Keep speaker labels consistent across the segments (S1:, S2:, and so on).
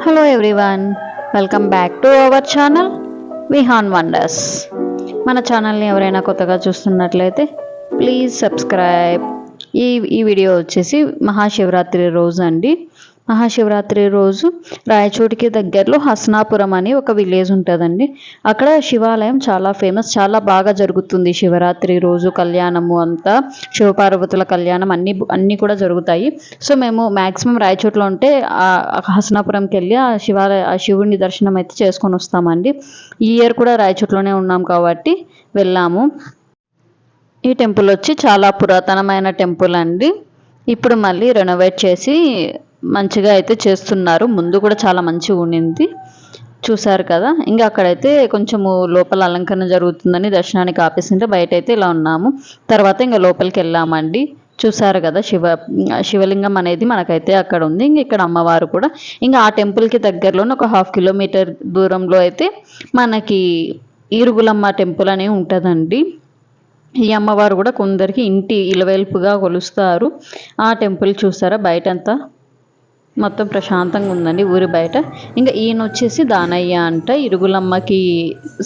S1: Hello everyone, welcome back to our channel Vihaan wonders. మన ఛానల్ని ఎవరైనా కొత్తగా చూస్తున్నట్లయితే ప్లీజ్ సబ్స్క్రైబ్. ఈ వీడియో వచ్చేసి మహాశివరాత్రి రోజు అండి. మహాశివరాత్రి రోజు రాయచోటికి దగ్గరలో హస్నాపురం అని ఒక విలేజ్ ఉంటుందండి. అక్కడ శివాలయం చాలా ఫేమస్, చాలా బాగా జరుగుతుంది. శివరాత్రి రోజు కళ్యాణము అంతా, శివపార్వతుల కళ్యాణం అన్నీ కూడా జరుగుతాయి. సో మేము మ్యాక్సిమం రాయచోటిలో ఉంటే హస్నాపురంకి వెళ్ళి ఆ శివుడిని దర్శనం అయితే చేసుకొని వస్తామండి. ఈ ఇయర్ కూడా రాయచోటిలోనే ఉన్నాం కాబట్టి వెళ్ళాము. ఈ టెంపుల్ వచ్చి చాలా పురాతనమైన టెంపుల్ అండి. ఇప్పుడు మళ్ళీ రెనోవేట్ చేసి మంచిగా అయితే చేస్తున్నారు. ముందు కూడా చాలా మంచిగా ఉండింది, చూసారు కదా. ఇంకా అక్కడైతే కొంచెము లోపల అలంకరణ జరుగుతుందని దర్శనానికి ఆపేసింటే బయట అయితే ఇలా ఉన్నాము. తర్వాత ఇంకా లోపలికి వెళ్ళామండి. చూసారు కదా, శివలింగం అనేది మనకైతే అక్కడ ఉంది. ఇంక ఇక్కడ అమ్మవారు కూడా. ఇంకా ఆ టెంపుల్కి దగ్గరలోనే ఒక 1/2 కిలోమీటర్ దూరంలో అయితే మనకి ఈరుగులమ్మ టెంపుల్ అని ఉంటుందండి. ఈ అమ్మవారు కూడా కొందరికి ఇంటి ఇలవేల్పుగా కొలుస్తారు. ఆ టెంపుల్ చూసారా, బయటంతా మొత్తం ప్రశాంతంగా ఉందండి ఊరి బయట. ఇంకా ఈయన వచ్చేసి దానయ్య అంట, ఇరుగులమ్మకి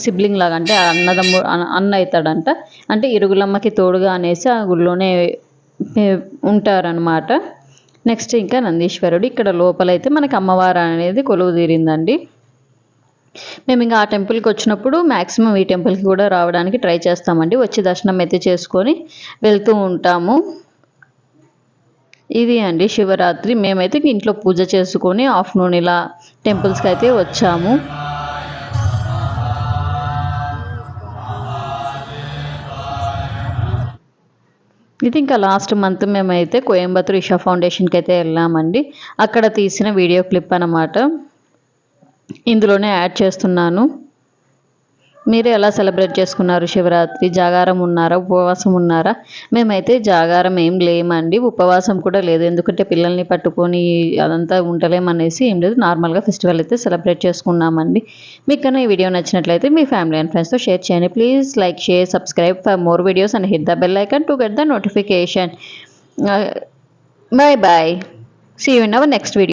S1: సిబ్లింగ్ లాగా, అంటే అన్న అవుతాడంట. అంటే ఇరుగులమ్మకి తోడుగా అనేసి ఆ గుడిలోనే ఉంటారనమాట. నెక్స్ట్ ఇంకా నందీశ్వరుడు. ఇక్కడ లోపలైతే మనకి అమ్మవారు అనేది కొలువు తీరిందండి. మేము ఇంకా ఆ టెంపుల్కి వచ్చినప్పుడు మ్యాక్సిమం ఈ టెంపుల్కి కూడా రావడానికి ట్రై చేస్తామండి. వచ్చి దర్శనం అయితే చేసుకొని వెళ్తూ ఉంటాము. ఇది అండి శివరాత్రి. మేమైతే ఇంట్లో పూజ చేసుకొని ఆఫ్టర్నూన్ ఇలా టెంపుల్స్కి అయితే వచ్చాము. ఇది ఇంకా లాస్ట్ మంత్ మేమైతే కోయంబత్తూర్ ఇషా ఫౌండేషన్కి అయితే వెళ్ళామండి. అక్కడ తీసిన వీడియో క్లిప్ అన్నమాట, ఇందులోనే యాడ్ చేస్తున్నాను. మీరు ఎలా సెలబ్రేట్ చేసుకున్నారు శివరాత్రి? జాగారం ఉన్నారా, ఉపవాసం ఉన్నారా? మేమైతే జాగారం ఏం లేమండి, ఉపవాసం కూడా లేదు. ఎందుకంటే పిల్లల్ని పట్టుకొని అదంతా ఉండలేమనేసి ఏం లేదు, నార్మల్గా ఫెస్టివల్ అయితే సెలబ్రేట్ చేసుకున్నామండి. మీకు కన్నా ఈ వీడియో నచ్చినట్లయితే మీ ఫ్యామిలీ అండ్ ఫ్రెండ్స్తో షేర్ చేయండి. Please like, share, subscribe for more videos and hit the bell icon to get the notification. Bye bye. See you in our next video.